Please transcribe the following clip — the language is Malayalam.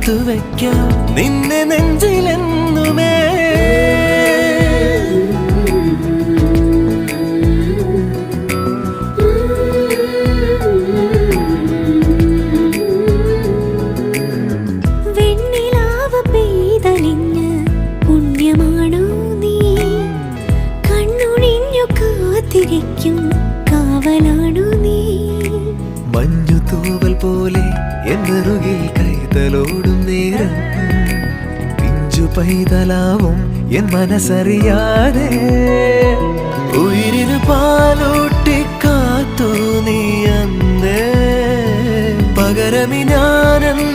ചേർത്തു വയ്ക്കാം നിന്നെ നെഞ്ചിലെന്നുമേ. വെണ്ണിലാവ് പെയ്തലിഞ്ഞ് പുണ്യമാണോ നീ? കണ്ണുണിഞ്ഞു കാത്തിരിക്കും കാവലാണോ നീ? മഞ്ഞു തൂവൽ പോലെ എന്നറുകിൽ കൈതലോടും നേരം പിഞ്ചു പൈതലാവും എൻ മനസ്സറിയാതെ. ഉയിരിന് പാലൂട്ടി കാത്തു നീ അന്നേ, പകരമി ഞാനെന്ന്